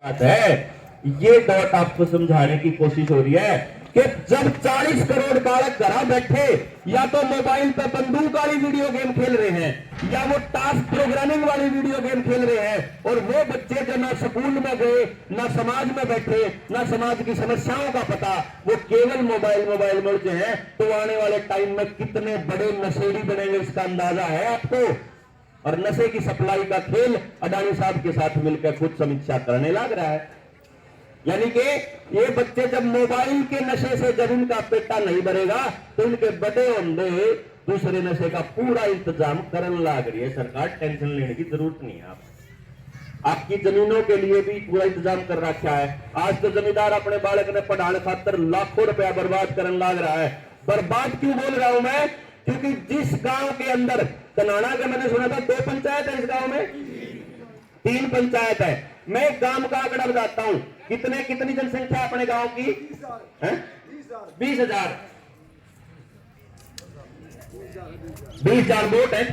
बात है। ये डॉट आपको समझाने की कोशिश हो रही है कि जब 40 करोड़ बालक घर बैठे या तो मोबाइल पे बंदूक वाली वीडियो गेम खेल रहे हैं या वो टास्क प्रोग्रामिंग वाली वीडियो गेम खेल रहे हैं, और वो बच्चे जो ना स्कूल में गए ना समाज में बैठे ना समाज की समस्याओं का पता, वो केवल मोबाइल में उलझे हैं, तो आने वाले टाइम में कितने बड़े नशेड़ी बनेंगे इसका अंदाजा है आपको। और नशे की सप्लाई का खेल अडानी साहब के साथ मिलकर खुद समीक्षा करने लग रहा है। यानी कि ये बच्चे जब मोबाइल के नशे से जब इनका पेटा नहीं भरेगा तो इनके बड़े होंगे दूसरे नशे का पूरा इंतजाम करने लग रही है सरकार। टेंशन लेने की जरूरत नहीं है। आपकी जमीनों के लिए भी पूरा इंतजाम कर रखा है। आज तो जमींदार अपने बालक ने पढ़ाने खातर लाखों रुपया बर्बाद करने लग रहा है। बर्बाद क्यों बोल रहा हूं मैं? क्योंकि जिस गांव के अंदर कनाड़ा का मैंने सुना था 2 पंचायत है, इस गांव में 3 पंचायत है। मैं गांव का आंकड़ा बताता हूं, कितनी जनसंख्या अपने गांव की है? 20,000 वोट है।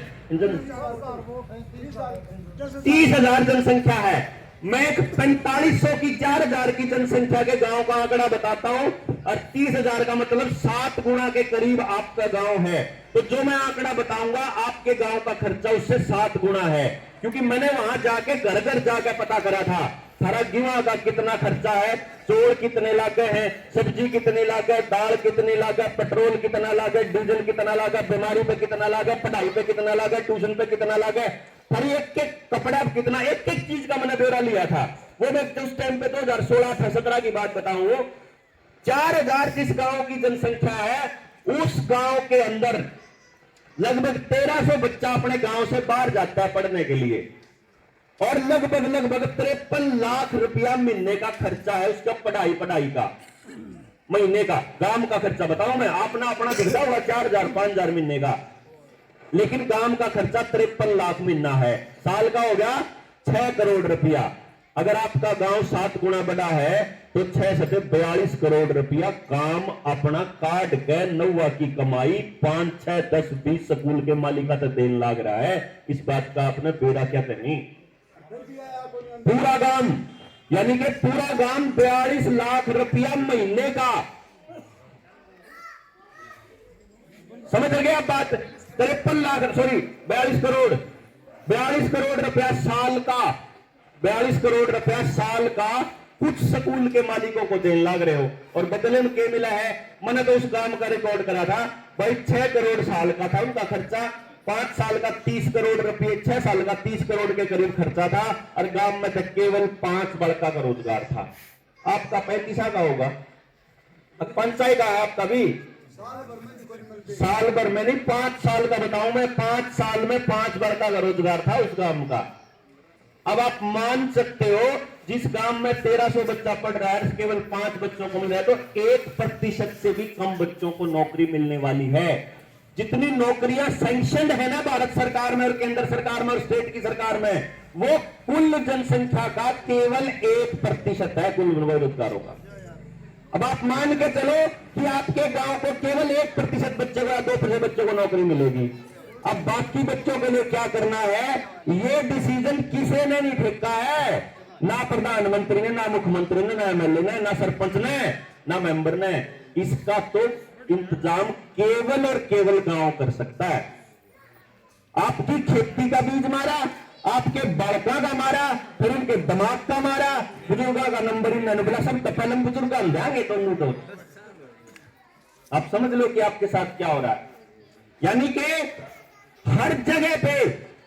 30,000 जनसंख्या है। मैं 4500 की 4,000 की जनसंख्या के गांव का आंकड़ा बताता हूं, और 30,000 का मतलब 7 गुना के करीब आपका गांव है। तो जो मैं आंकड़ा बताऊंगा आपके गांव का खर्चा उससे 7 गुना है, क्योंकि मैंने वहां जाके घर घर जाके पता करा था सारा गेहूं का कितना खर्चा है, चोर कितने लागे हैं, सब्जी कितनी लागे, दाल कितनी लागे, पेट्रोल कितना लागे, डीजल कितना लागे, बीमारी पे कितना लागे, पढ़ाई पे कितना लागे, ट्यूशन पे कितना लागे, हर एक कपड़ा कितना, एक चीज का मैंने ब्यौरा लिया था। वो मैं उस टाइम पे 2016-17 की बात बताऊं। 4,000 जिस गांव की जनसंख्या है उस गांव के अंदर लगभग 1300 बच्चा अपने गांव से बाहर जाता है पढ़ने के लिए, और लगभग 53 लाख रुपया महीने का खर्चा है उसका पढ़ाई का महीने का। गांव का खर्चा बताओ मैं, अपना दिखता होगा 4,000 5,000 महीने का, लेकिन गांव का खर्चा 53 लाख महीना है। साल का हो गया 6 करोड़ रुपया। अगर आपका गांव 7 गुना बड़ा है तो 6 से 42 करोड़ रुपया काम अपना काट के नौवा की कमाई 5, 6, 10, 20 स्कूल के मालिका तक देने लग रहा है। इस बात का आपने बेड़ा क्या करनी? पूरा गांव, यानी कि पूरा गांव 42 लाख रुपया महीने का। समझ गए आप बात? 53 लाख, सॉरी 42 करोड़ रुपया साल का, 42 करोड़ रुपया साल का कुछ स्कूल के मालिकों को देने लग रहे हो। और बदले में क्या मिला है? मैंने तो उस काम का रिकॉर्ड करा था भाई, 6 करोड़ साल का था उनका खर्चा, 5 साल का 30 करोड़ रुपये, 6 साल का 30 करोड़ के करीब खर्चा था, और गांव में तक केवल 5 बड़का का रोजगार था। आपका 35 का होगा, 5 का है आपका भी। साल भर में नहीं, 5 साल का बताऊं मैं, 5 साल में 5 बड़का का रोजगार था उस गांव का। अब आप मान सकते हो जिस गांव में 1300 बच्चा पढ़ रहा है केवल 5 बच्चों को मिल रहा है, तो 1% से भी कम बच्चों को नौकरी मिलने वाली है। जितनी नौकरियां सैंक्शन है ना भारत सरकार में और केंद्र सरकार में और स्टेट की सरकार में, वो कुल जनसंख्या का केवल 1% है कुल बेरोजगारों का। अब आप मान के चलो कि आपके गांव को केवल 1% बच्चे को या 2% बच्चों को नौकरी मिलेगी। अब बाकी बच्चों के लिए क्या करना है, ये डिसीजन किसी ने नहीं फेंका है, ना प्रधानमंत्री ने, ना मुख्यमंत्री ने, ना एमएलए ने, ना सरपंच ने, ना मेंबर ने। इसका तो इंतजाम केवल और केवल गांव कर सकता है। आपकी खेती का बीज मारा, आपके बड़का का मारा, फिर उनके दिमाग का मारा, बुजुर्गा का नंबर ही मैंने बोला सब पहले बुजुर्ग हम जाएंगे तो आप समझ लो कि आपके साथ क्या हो रहा है। यानी कि हर जगह पे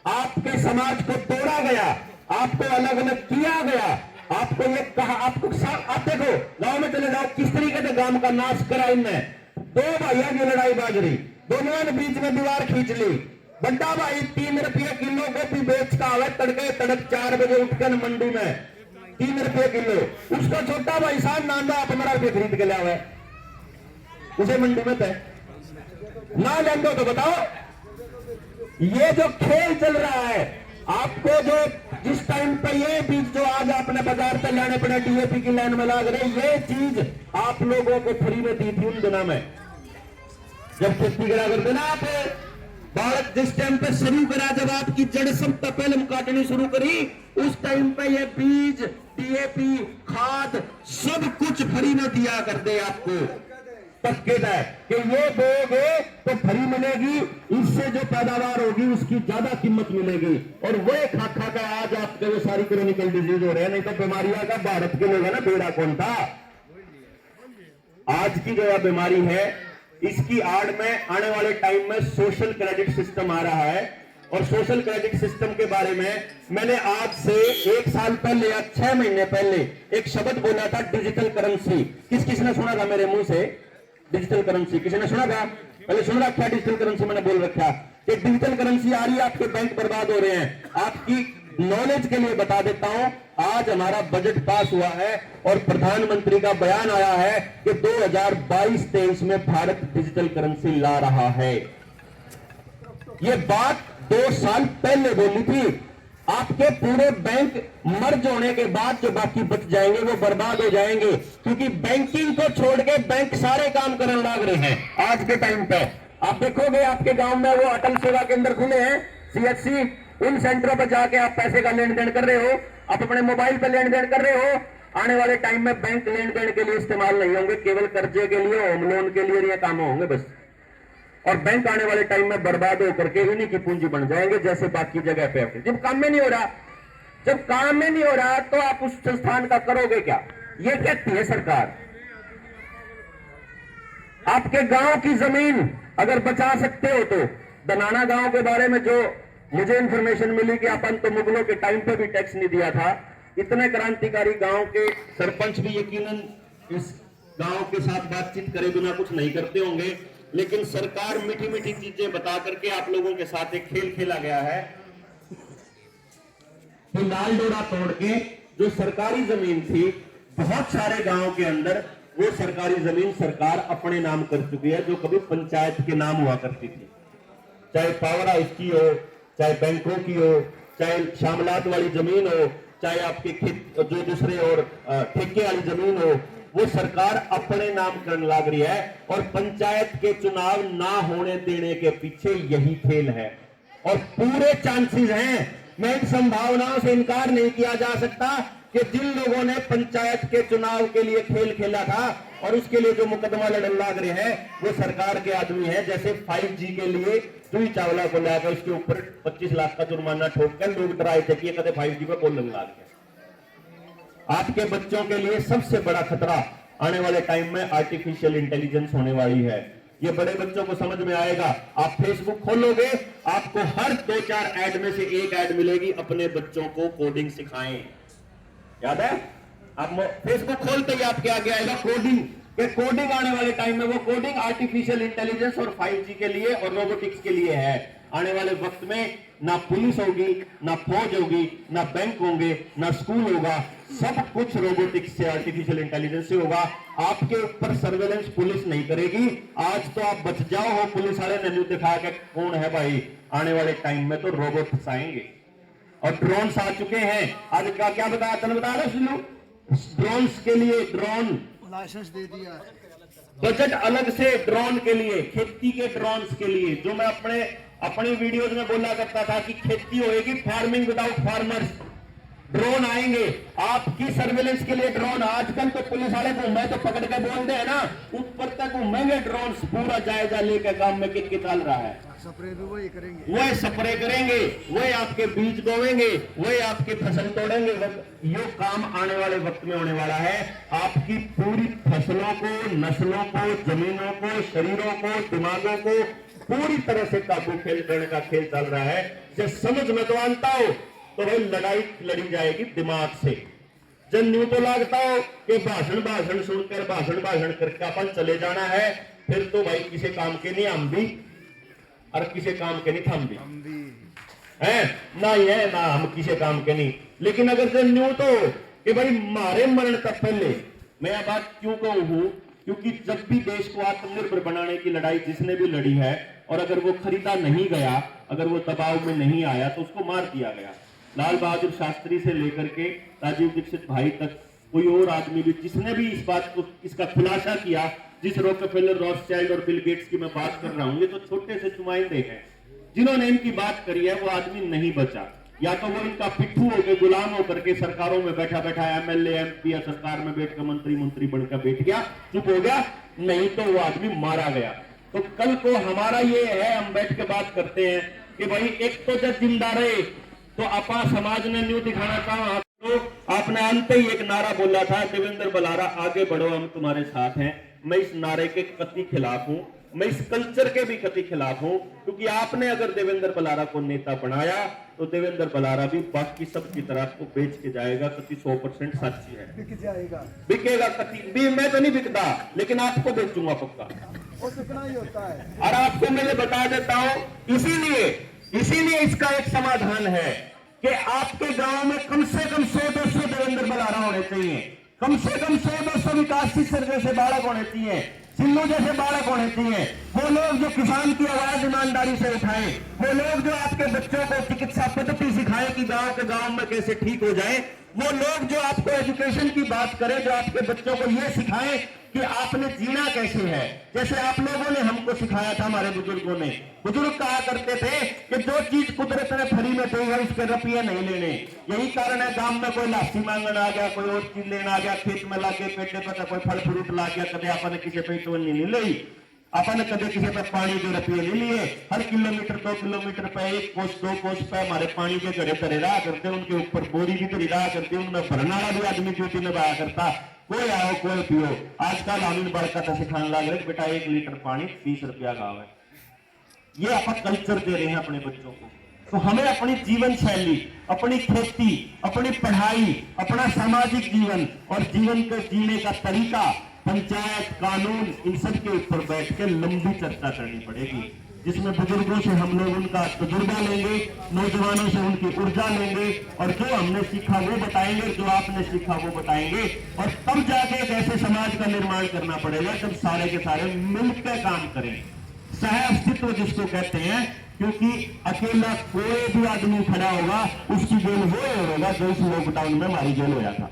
आपके समाज को तोड़ा गया, आपको अलग अलग किया गया, आपको ये कहा, आप देखो गांव में चले जाओ किस तरीके से गांव का नाश करा इनने। 2 भाइयों की लड़ाई बाज रही, दोनों ने बीच में दीवार खींच ली। बड़ा भाई 3 रुपये किलो गोभी बेच का आवे तड़के तड़क 4 बजे उठकर मंडी में 3 रुपये किलो। उसका छोटा भाई साहब नांदा 15 रुपये खरीद के लिया हुआ, उसे मंडी में तय ना ले दो। तो बताओ ये जो खेल चल रहा है, आपको जो जिस टाइम पे ये बीज जो आज आपने बाजार से लाने पड़े डीएपी की लाइन में लग रहे, ये चीज आप लोगों को फ्री में दी थी उन दिनों में जब खेती करा करते ना आप। बालक जिस टाइम पे शुरू करा, जब आपकी जड़ सब पहले काटनी शुरू करी, उस टाइम पे ये बीज, डीएपी, खाद सब कुछ फ्री में दिया कर दे आपको। पक्के है कि ये दोगे तो फ्री मिलेगी, इससे जो पैदावार होगी उसकी ज्यादा कीमत मिलेगी। और वो खा का आज आपके वो सारी क्रोनिकल डिजीज हो रहे हैं, नहीं तो बीमारियां का भारत के लोग है ना, बेड़ा कौन था। आज की जो बीमारी है, इसकी आड़ में आने वाले टाइम में सोशल क्रेडिट सिस्टम आ रहा है। और सोशल क्रेडिट सिस्टम के बारे में मैंने आज से 1 साल पहले या 6 महीने पहले एक शब्द बोला था, डिजिटल करेंसी। किसने सुना था मेरे मुंह से डिजिटल करेंसी? किसी ने सुना था? पहले सुन रखा डिजिटल करेंसी, मैंने बोल रखा कि डिजिटल करेंसी आ रही है, आपके बैंक बर्बाद हो रहे हैं। आपकी नॉलेज के लिए बता देता हूं, आज हमारा बजट पास हुआ है और प्रधानमंत्री का बयान आया है कि 2022-23 में भारत डिजिटल करेंसी ला रहा है। यह बात 2 साल पहले बोली थी। आपके पूरे बैंक मर्ज होने के बाद जो बाकी बच जाएंगे वो बर्बाद हो जाएंगे, क्योंकि बैंकिंग को छोड़ के बैंक सारे काम करने लग रहे हैं आज के टाइम पे। आप देखोगे आपके गांव में वो अटल सेवा केंद्र खुले हैं, सीएचसी, उन सेंटरों पर जाके आप पैसे का लेन देन कर रहे हो, आप अपने मोबाइल पर लेन देन कर रहे हो। आने वाले टाइम में बैंक लेन देन के लिए इस्तेमाल नहीं होंगे, केवल कर्जे के लिए, होम लोन के लिए ये काम होंगे बस। और बैंक आने वाले टाइम में बर्बाद होकर के इन्हीं की पूंजी बन जाएंगे, जैसे बाकी जगह पे। जब काम में नहीं हो रहा, जब काम में नहीं हो रहा तो आप उस संस्थान का करोगे क्या? ये कहती है सरकार। आपके गांव की जमीन अगर बचा सकते हो तो, दनाना गांव के बारे में जो मुझे इंफॉर्मेशन मिली कि अपन तो मुगलों के टाइम पे भी टैक्स नहीं दिया था। इतने क्रांतिकारी गांव के सरपंच भी यकीनन इस गांव के साथ बातचीत करे बिना कुछ नहीं करते होंगे, लेकिन सरकार मीठी मीठी चीजें बता करके आप लोगों के साथ एक खेल खेला गया है कि लाल डोरा तोड़ के जो सरकारी जमीन थी बहुत सारे गांव के अंदर, वो सरकारी जमीन सरकार अपने नाम कर चुकी है, जो कभी पंचायत के नाम हुआ करती थी। चाहे पावर हाउस की हो, चाहे बैंकों की हो, चाहे शामलात वाली जमीन हो, चाहे आपके खेत जो दूसरे और ठेके वाली जमीन हो, वो सरकार अपने नाम करने लग रही है। और पंचायत के चुनाव ना होने देने के पीछे यही खेल है। और पूरे चांसेस हैं, मैं इन संभावनाओं से इनकार नहीं किया जा सकता कि जिन लोगों ने पंचायत के चुनाव के लिए खेल खेला था और उसके लिए जो मुकदमा लड़ने लग रहे हैं, वो सरकार के आदमी हैं। जैसे 5G के लिए जूही चावला को लाकर उसके ऊपर 25 लाख का जुर्माना ठोककर लोग डराए थे कि ये कदे 5G पे बोलने लग गया। आपके बच्चों के लिए सबसे बड़ा खतरा आने वाले टाइम में आर्टिफिशियल इंटेलिजेंस होने वाली है। ये बड़े बच्चों को समझ में आएगा। आप फेसबुक खोलोगे, आपको हर 2-4 ऐड में से एक ऐड मिलेगी, अपने बच्चों को कोडिंग सिखाएं। याद है? आप फेसबुक खोलते ही आपके आगे आएगा कोडिंग। कोडिंग आने वाले टाइम में, वो कोडिंग आर्टिफिशियल इंटेलिजेंस और 5G के लिए और रोबोटिक्स के लिए है। आने वाले वक्त में ना पुलिस होगी, ना फौज होगी, ना बैंक होंगे, ना स्कूल होगा, सब कुछ रोबोटिक्स से, आर्टिफिशियल इंटेलिजेंस से होगा। आपके ऊपर सर्वेलेंस पुलिस नहीं करेगी। आज तो आप बच जाओ हो, पुलिस वाले ने दिखा के कौन है भाई। आने वाले टाइम में तो रोबोट्स आएंगे और ड्रोन्स आ चुके हैं। आज का क्या बताया, तने बता रहे ड्रोन्स के लिए ड्रोन लाइसेंस दे दिया है, बजट अलग से ड्रोन के लिए, खेती के ड्रोन्स के लिए। जो मैं अपनी वीडियोज में बोला करता था कि खेती होएगी फार्मिंग विदाउट फार्मर्स, ड्रोन आएंगे आपकी सर्वेलेंस के लिए। ड्रोन आजकल तो पुलिस वाले घूमे तो पकड़ के बोलते हैं ना, ऊपर तक घूमेंगे ड्रोन, पूरा जायजा लेकर काम में कित चल रहा है। स्प्रे भी वही करेंगे, वही स्प्रे करेंगे, वही आपके बीज बोवेंगे, वही आपकी फसल तोड़ेंगे। ये काम आने वाले वक्त में होने वाला है। आपकी पूरी फसलों को, नस्लों को, जमीनों को, शरीरों को, दिमागों को पूरी तरह से काबू करने का खेल चल रहा है। जब समझ में तो आता हो तो भाई लड़ाई लड़ी जाएगी दिमाग से। जब न्यू तो लगता हो कि भाषण सुनकर भाषण करके अपन चले जाना है, फिर तो भाई किसी काम के नहीं हम भी, और किसी काम के नहीं थम भी है ना, ये है ना हम किसी काम के नहीं। लेकिन अगर जब न्यू तो कि भाई मारे मरण तक पहले, मैं यह बात क्यों कहूं हूं, क्योंकि जब भी देश को आत्मनिर्भर बनाने की लड़ाई जिसने भी लड़ी है, और अगर वो खरीदा नहीं गया, अगर वो दबाव में नहीं आया, तो उसको मार दिया गया। लाल बहादुर शास्त्री से लेकर के राजीव दीक्षित भाई तक, कोई और आदमी भी जिसने भी इस बात को, इसका खुलासा किया, जिस रॉकफेलर, रॉथस्चाइल्ड और बिल गेट्स की मैं बात कर रहा हूं, ये तो छोटे से नुमाइंदे हैं। जिन्होंने इनकी बात करी है वो आदमी नहीं बचा। या तो वो इनका पिट्ठू होकर गुलाम होकर के सरकारों में बैठा बैठा एमएलए एमपी या सरकार में बैठकर मंत्री बनकर बैठ गया, चुप हो गया, नहीं तो वो आदमी मारा गया। तो कल को हमारा ये है, हम बैठ के बात करते हैं कि भाई एक तो जब जिंदा रहे तो आपा समाज ने न्यू दिखाना था। तो आपने अंत ही एक नारा बोला था, देवेंद्र बलारा आगे बढ़ो हम तुम्हारे साथ हैं। मैं इस नारे के कतई खिलाफ हूं, मैं इस कल्चर के भी कतई खिलाफ हूं, क्योंकि आपने अगर देवेंद्र बलारा को नेता बनाया तो देवेंद्र बलारा भी बाकी सब की तरह को बेच के जाएगा। कतई 100% सच्ची है, बिक जाएगा, बिकेगा कतई भी। मैं तो नहीं बिकता, लेकिन आपको बेचूंगा पक्का, वो बिकना ही होता है। और आपको मैं बता देता हूं, इसीलिए इसका एक समाधान है कि आपके गांव में कम से कम 100-200 देवेंद्र बलारा होने चाहिए, कम से कम 100-200 विकास सर जैसे बालक होने चाहिए, सिन्नू जैसे बालक होने चाहिए। वो लोग जो किसान की आवाज ईमानदारी से उठाएं, वो लोग जो आपके बच्चों को चिकित्सा पद्धति सिखाएं कि गांव में कैसे ठीक हो जाए, वो लोग जो आपको एजुकेशन की बात करें, जो आपके बच्चों को ये सिखाएं कि आपने जीना कैसे है। जैसे आप लोगों ने हमको सिखाया था, हमारे बुजुर्गों ने, बुजुर्ग कहा करते थे कि जो चीज कुदरत ने फ्री में दी है उसके रुपये नहीं लेने। यही कारण है गांव में कोई लाठी मांगन आ गया, कोई और चीज लेना आ गया, खेत में लाके पेटे पर कोई फल फ्रूट ला गया, कभी आपने किसी पे तो नहीं ली, अपन कभी किसी पे पानी के रुपये नहीं लिए। हर किलोमीटर 2 किलोमीटर पे 1 कोस 2 कोस पे हमारे पानी के घड़े धरे रहा करते, उनके ऊपर बोरी भी धरी रहा करती, उनमें भरना वाला भी आदमी ड्यूटी निभाया करता। कोई आओ कोई पियो। आजकल आमिर बड़का तो सिखाने लग रहे बेटा 1 लीटर पानी 30 रुपया का है। ये अपन कल्चर दे रहे हैं अपने बच्चों को। तो हमें अपनी जीवन शैली, अपनी खेती, अपनी पढ़ाई, अपना सामाजिक जीवन और जीवन के जीने का तरीका, पंचायत कानून, इन सब के ऊपर बैठ के लंबी चर्चा करनी पड़ेगी, जिसमें बुजुर्गों से हम लोग उनका तजुर्बा लेंगे, नौजवानों से उनकी ऊर्जा लेंगे, और जो हमने सीखा वो बताएंगे, जो आपने सीखा वो बताएंगे, और तब जाके एक ऐसे समाज का निर्माण करना पड़ेगा जब सारे के सारे मिलकर काम करें। सह अस्तित्व जिसको कहते हैं, क्योंकि अकेला कोई भी आदमी खड़ा होगा उसकी जेल वो होगा जो इस लॉकडाउन में हमारी जेल होया था।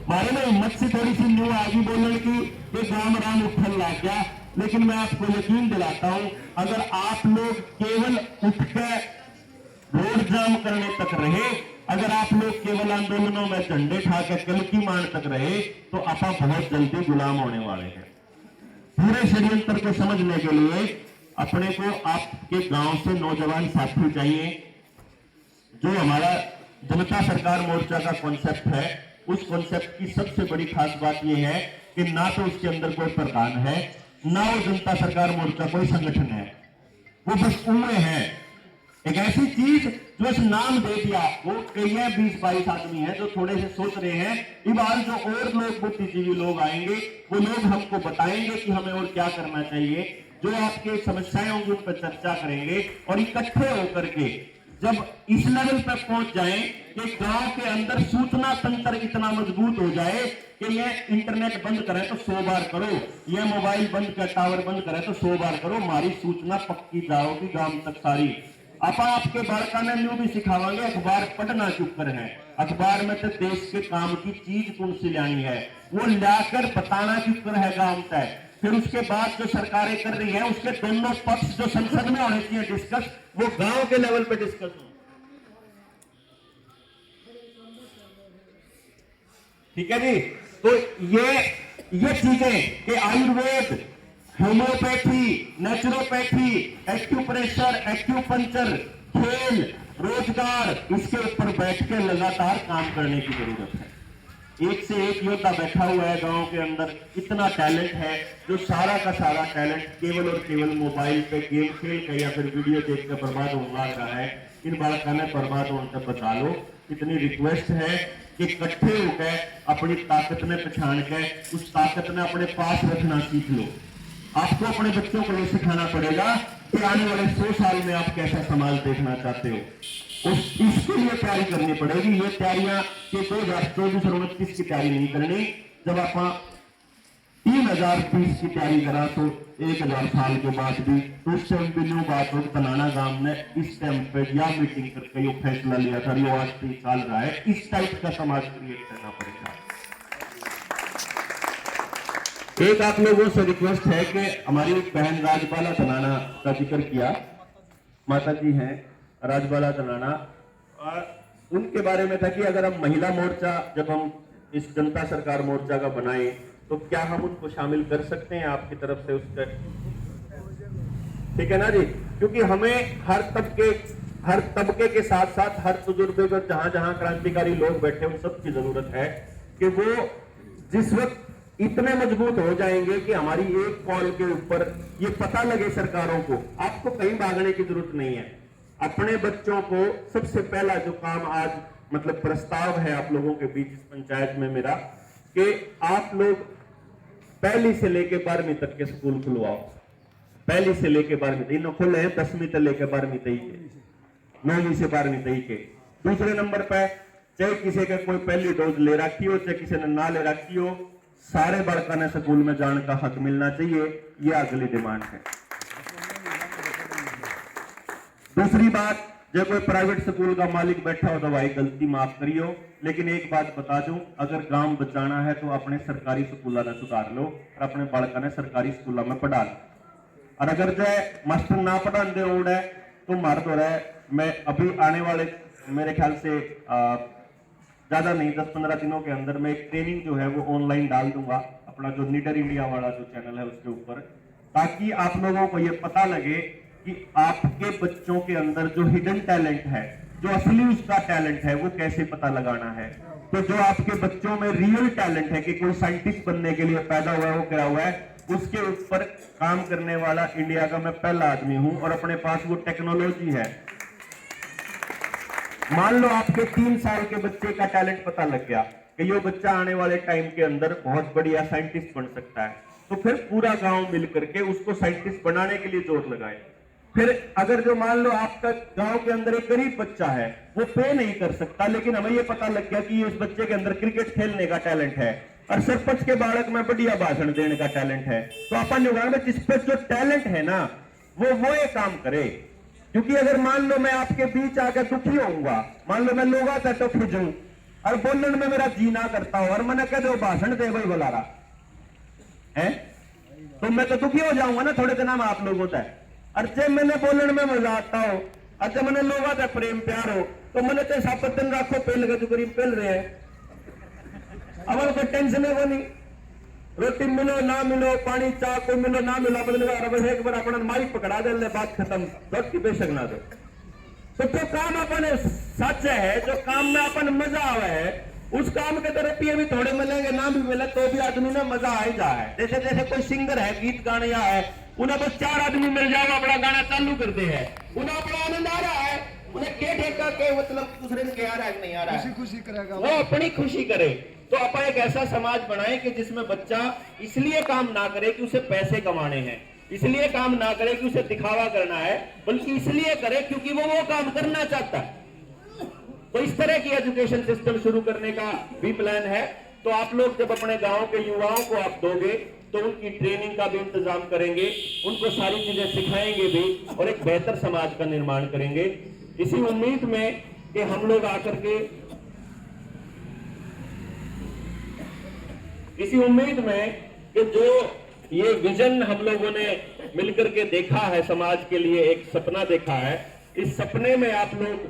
हमारे में हिम्मत से थोड़ी सी न्यू आगे बोलने की कि राम राम उठन लग गया, लेकिन मैं आपको यकीन दिलाता हूं, अगर आप लोग केवल उठकर रोड जाम करने तक रहे, अगर आप लोग केवल आंदोलनों में झंडे ठाकर कलकी मान तक रहे, तो आप बहुत जल्दी गुलाम होने वाले हैं। पूरे षड्यंत्र को समझने के लिए अपने को आपके गांव से नौजवान साथी चाहिए। जो हमारा जनता सरकार मोर्चा का कॉन्सेप्ट है, उस कॉन्सेप्ट की सबसे बड़ी खास बात यह है कि ना तो उसके अंदर कोई प्रधान है, ना वो जनता सरकार मोर्चा कोई संगठन है, वो बस उम्र है, एक ऐसी चीज जो इस नाम दे दिया। वो कई 20-22 आदमी हैं जो थोड़े से सोच रहे हैं, इस बार जो और लोग बुद्धिजीवी लोग आएंगे वो लोग हमको बताएंगे कि हमें और क्या करना चाहिए, जो आपके समस्याएं होंगी उन पर चर्चा करेंगे, और इकट्ठे होकर के जब इस लेवल पर पहुंच जाएं कि गांव के अंदर सूचना तंत्र इतना मजबूत हो जाए कि ये इंटरनेट बंद करें तो 100 बार करो, ये मोबाइल बंद कर, टावर बंद करें तो 100 बार करो, हमारी सूचना पक्की जाओगी गांव तक सारी। आपके बालका ने न्यू भी सिखावांगे, अखबार पढ़ना चुप कर है, अखबार में तो देश के काम की चीज कौन सी लानी है वो लाकर बताना चुप कर है गांव तक। फिर उसके बाद जो सरकारें कर रही है उसके दोनों पक्ष जो संसद में होने चाहिए डिस्कस, वो गांव के लेवल पे डिस्कस हो। ठीक है जी। तो ये चीजें कि Ayurveda, homeopathy, naturopathy, acupressure, acupuncture, खेल, रोजगार, इसके ऊपर बैठ के लगातार काम करने की जरूरत है। एक से एक योद्धा बैठा हुआ है गांव के अंदर, इतना टैलेंट है जो सारा का सारा टैलेंट केवल और केवल मोबाइल पे गेम खेल कर या फिर वीडियो देख कर बर्बाद होगा रहा है। इन बालकों ने बर्बाद होने से बचा लो। इतनी रिक्वेस्ट है कि इकट्ठे होकर अपनी ताकत में पहचान के उस ताकत में अपने पास रखना सीख लो। आपको अपने बच्चों को ये सिखाना पड़ेगा कि आने वाले 100 साल में आप कैसा समाज देखना चाहते हो, इसके लिए तैयारी करनी पड़ेगी। ये तैयारियां कि 2024 और 29 की तैयारी नहीं करनी। जब आप 3020 की तैयारी करा तो 1000 साल के बाद भी तो उस टाइम भी न्यू बात हो बनाना गांव ने इस टाइम पे या मीटिंग करके ये फैसला लिया था, ये आज 3 साल रहा है। इस टाइप का समाज क्रिएट करना पड़ेगा। एक आप लोगों से रिक्वेस्ट है कि हमारी बहन राजबाला बनाना का जिक्र किया, माता जी हैं राजबाला तनाना, उनके बारे में था कि अगर हम महिला मोर्चा, जब हम इस जनता सरकार मोर्चा का बनाए तो क्या हम उनको शामिल कर सकते हैं आपकी तरफ से उसका, ठीक है ना जी? क्योंकि हमें हर तबके के साथ साथ हर तजुर्बे पर जहां जहां क्रांतिकारी लोग बैठे उन सब की जरूरत है कि वो जिस वक्त इतने मजबूत हो जाएंगे कि हमारी एक कॉल के ऊपर ये पता लगे सरकारों को, आपको कहीं भागने की जरूरत नहीं है। अपने बच्चों को सबसे पहला जो काम आज मतलब प्रस्ताव है आप लोगों के बीच इस पंचायत में मेरा, कि आप लोग पहली से लेके 12वीं तक के स्कूल खुलवाओ। पहली से लेके 12वीं तक इन्होंने खुले हैं, 10वीं से लेके 12वीं तक के, 9वीं से 12वीं तक के। दूसरे नंबर पे चाहे किसी का कोई पहली डोज ले रखी हो, चाहे किसी ने ना ले रखी हो, सारे बड़का ने स्कूल में जाने का हक मिलना चाहिए। ये अगली डिमांड है। दूसरी बात, जो कोई प्राइवेट स्कूल का मालिक बैठा हो तो भाई गलती माफ करियो, लेकिन एक बात बता दूं, अगर गांव बचाना है तो अपने सरकारी स्कूलों में सुधार लो और अपने बालका ने सरकारी स्कूलों में पढ़ा लो। और अगर जो है मास्टर ना पढ़ाते हो है तो मार दो रहा है। मैं अभी आने वाले मेरे ख्याल से ज्यादा नहीं 10-15 दिनों के अंदर मैं एक ट्रेनिंग जो है वो ऑनलाइन डाल दूंगा अपना जो नीडर इंडिया वाला जो चैनल है उसके ऊपर, ताकि आप लोगों को ये पता लगे कि आपके बच्चों के अंदर जो हिडन टैलेंट है, जो असली उसका टैलेंट है, वो कैसे पता लगाना है। तो जो आपके बच्चों में रियल टैलेंट है कि कोई साइंटिस्ट बनने के लिए पैदा हुआ है, वो क्या हुआ है, उसके ऊपर काम करने वाला इंडिया का मैं पहला आदमी हूं और अपने पास वो टेक्नोलॉजी है। मान लो आपके 3 साल के बच्चे का टैलेंट पता लग गया कि ये बच्चा आने वाले टाइम के अंदर बहुत बढ़िया साइंटिस्ट बन सकता है, तो फिर पूरा गांव मिलकर के उसको साइंटिस्ट बनाने के लिए जोर लगाए। फिर अगर जो मान लो आपका गांव के अंदर एक गरीब बच्चा है, वो पे नहीं कर सकता, लेकिन हमें ये पता लग गया कि इस बच्चे के अंदर क्रिकेट खेलने का टैलेंट है और सरपंच के बालक में बढ़िया भाषण देने का टैलेंट है, तो अपन युवा में जिस पे जो टैलेंट है ना वो ये काम करे। क्योंकि अगर मान लो मैं आपके बीच आकर दुखी होऊंगा, मान लो मैं लोगा था तो खिजूं और बोलने में मेरा जी ना करता हूं और मैंने कह दो भाषण दे भाई बुला रहा है, तो मैं तो दुखी हो जाऊंगा ना थोड़े दिन में आप लोगों से। और जब मैंने बोलने में मजा आता हो और जब मैंने लोगा था प्रेम प्यार हो, तो मैंने तो सापत दिन रखो पेल के जो गरीब पेल रहे हैं, अब कोई टेंशन है वो नहीं, रोटी मिलो ना मिलो, पानी चाह को मिलो ना मिलो, बदल एक बार अपना माइक पकड़ा दे, बात खत्म, वक्त की बेशक ना दो। तो जो काम अपन सच है, जो काम में अपन मजा आवे है, उस काम के तो रुपये भी थोड़े मिलेंगे, ना भी मिले तो भी आदमी ने मजा आ ही जा है। जैसे जैसे कोई सिंगर है, गीत गाने या है, उन्हें बस 4 आदमी मिल जाएगा, अपना गाना चालू करते हैं, उन्हें अपना आनंद आ रहा है, उन्हें के ठेका के मतलब दूसरे ने आ रहा है कि नहीं आ रहा है, खुशी करेगा वो अपनी खुशी करे। तो अपन एक ऐसा समाज बनाए कि जिसमें बच्चा इसलिए काम ना करे कि उसे पैसे कमाने हैं, इसलिए काम ना करे कि उसे दिखावा करना है, बल्कि इसलिए करे क्योंकि वो काम करना चाहता है। तो इस तरह की एजुकेशन सिस्टम शुरू करने का भी प्लान है। तो आप लोग जब अपने गांव के युवाओं को आप दोगे तो उनकी ट्रेनिंग का भी इंतजाम करेंगे, उनको सारी चीजें सिखाएंगे भी और एक बेहतर समाज का निर्माण करेंगे। इसी उम्मीद में कि हम लोग आकर के इसी उम्मीद में कि जो ये विजन हम लोगों ने मिलकर के देखा है, समाज के लिए एक सपना देखा है, इस सपने में आप लोग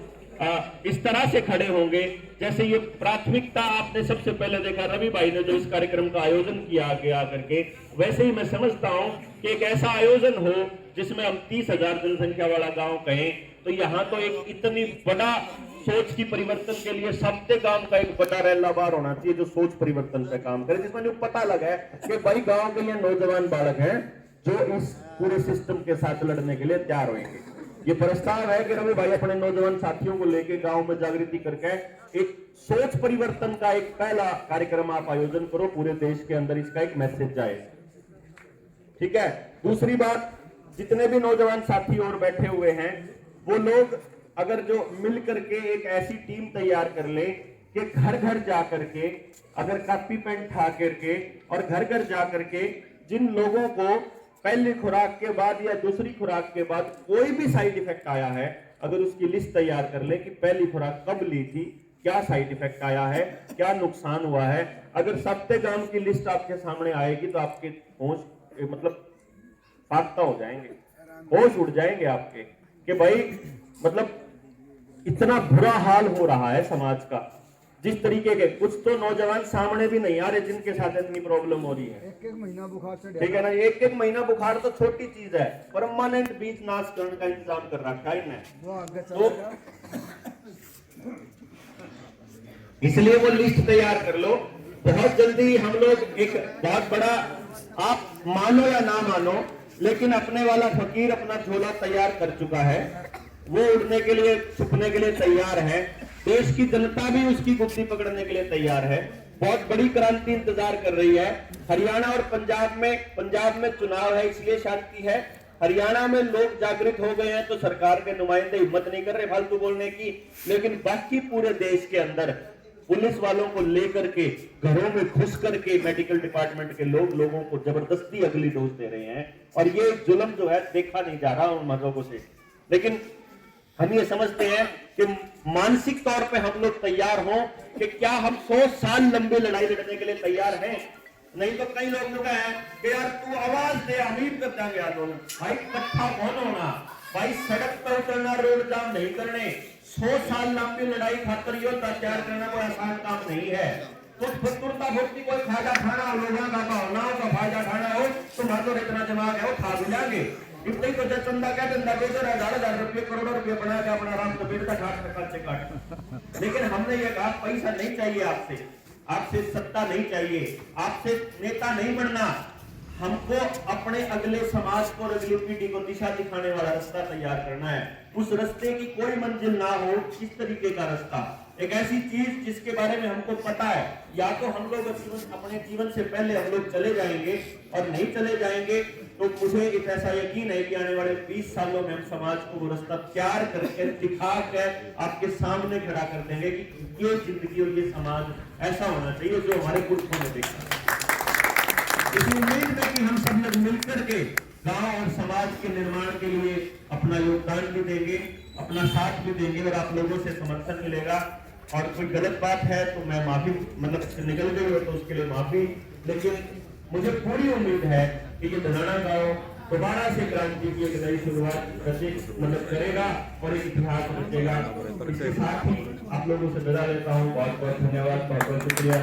इस तरह से खड़े होंगे जैसे ये प्राथमिकता आपने सबसे पहले देखा रवि भाई ने जो इस कार्यक्रम का आयोजन किया आगे आकर के, वैसे ही मैं समझता हूं कि एक ऐसा आयोजन हो जिसमें हम 30,000 जनसंख्या वाला गांव कहें, तो यहाँ तो एक इतनी बड़ा सोच की परिवर्तन के लिए सबके गांव का एक बड़ा रैला बार होना चाहिए जो सोच परिवर्तन पे काम करे, जिसमें जो पता लगा कि भाई गांव के लिए नौजवान बालक हैं जो इस पूरे सिस्टम के साथ लड़ने के लिए तैयार होंगे। ये प्रस्ताव है कि रवि भाई अपने नौजवान साथियों को लेके गांव में जागृति करके एक सोच परिवर्तन का एक पहला कार्यक्रम आप आयोजन करो, पूरे देश के अंदर इसका एक मैसेज जाए। ठीक है। दूसरी बात, जितने भी नौजवान साथी और बैठे हुए हैं वो लोग अगर जो मिल करके एक ऐसी टीम तैयार कर ले कि घर घर जा करके अगर कॉपी पेन ठा करके और घर घर जा करके जिन लोगों को पहली खुराक के बाद या दूसरी खुराक के बाद कोई भी साइड इफेक्ट आया है, अगर उसकी लिस्ट तैयार कर ले कि पहली खुराक कब ली थी, क्या साइड इफेक्ट आया है, क्या नुकसान हुआ है, अगर सबके गांव की लिस्ट आपके सामने आएगी तो आपके होश मतलब पागता हो जाएंगे, होश उड़ जाएंगे आपके। कि भाई मतलब इतना बुरा हाल हो रहा है समाज का, जिस तरीके के कुछ तो नौजवान सामने भी नहीं आ रहे जिनके साथ इतनी प्रॉब्लम हो रही है। एक महीना बुखार से ठीक है ना, एक महीना बुखार तो छोटी चीज है, परमानेंट बीच नाश करने का इंतजाम कर रखा है इन्हें। वो आगे तो चलेगा। इसलिए वो लिस्ट तैयार कर लो। बहुत जल्दी हम लोग एक बहुत बड़ा, आप मानो या ना मानो, लेकिन अपने वाला फकीर अपना झोला तैयार कर चुका है। वो उड़ने के लिए, छुपने के लिए तैयार है। देश की जनता भी उसकी गुत्थी पकड़ने के लिए तैयार है। बहुत बड़ी क्रांति इंतजार कर रही है। हरियाणा और पंजाब में चुनाव है, इसलिए शांति है। हरियाणा में लोग जागृत हो गए हैं तो सरकार के नुमाइंदे हिम्मत नहीं कर रहे फालतू बोलने की, लेकिन बाकी पूरे देश के अंदर पुलिस वालों को लेकर के घरों में घुस करके मेडिकल डिपार्टमेंट के लोगों को जबरदस्ती अगली डोज दे रहे हैं। और ये जुल्म जो है देखा नहीं जा रहा उन मजहबों से। लेकिन हम ये समझते हैं कि मानसिक तौर पे हम लोग तैयार हों कि क्या हम 100 साल लंबी लड़ाई लड़ने के लिए तैयार हैं। नहीं तो कई लोग जो है कि यार तू आवाज दे, हम ही कर देंगे आंदोलन। भाई इकट्ठा कौन होना, भाई सड़क पर उतरना, रोड जाम नहीं करने। 100 साल लंबी लड़ाई खातर योद्धा तैयार करना कोई आसान काम नहीं है। तो फतुरता भक्ति कोई फायदा खाना लोगों का भावनाओं का फायदा खाना हो, तुम्हारा तो इतना दिमाग है वो खा भी जाएंगे। इतना ही तो जब चंदा क्या चंदा बेचर 1000 रुपये करोड़ों रुपये बना के अपना आराम से बेचता घाट से काट। लेकिन हमने ये कहा पैसा नहीं चाहिए आपसे, आपसे सत्ता नहीं चाहिए, आपसे नेता नहीं बनना। हमको अपने अगले समाज को और अगली पीढ़ी को दिशा दिखाने वाला रास्ता तैयार करना है। उस रास्ते की कोई मंजिल ना हो, इस तरीके का रास्ता, एक ऐसी चीज जिसके बारे में हमको पता है। या तो हम लोग अपने जीवन से पहले हम लोग चले जाएंगे, और नहीं चले जाएंगे तो मुझे एक ऐसा यकीन है कि आने वाले 20 सालों में हम समाज को वो रास्ता तैयार करके दिखा कर आपके सामने खड़ा कर देंगे कि ये जिंदगी और ये समाज ऐसा होना चाहिए जो हमारे पुरखों ने देखा। इसी उम्मीद में कि हम सब लोग मिलकर के गांव और समाज के निर्माण के लिए अपना योगदान भी देंगे, अपना साथ भी देंगे, और आप लोगों से समर्थन मिलेगा। और कोई गलत बात है तो मैं माफी, मतलब निकल गई हो तो उसके लिए माफी। लेकिन मुझे पूरी उम्मीद है कि ये धनाना गांव दोबारा से क्रांति की एक नई शुरुआत मतलब करेगा और एक इतिहास रचेगा। इसके साथ ही आप लोगों से विदा लेता हूँ। बहुत बहुत धन्यवाद, बहुत बहुत शुक्रिया।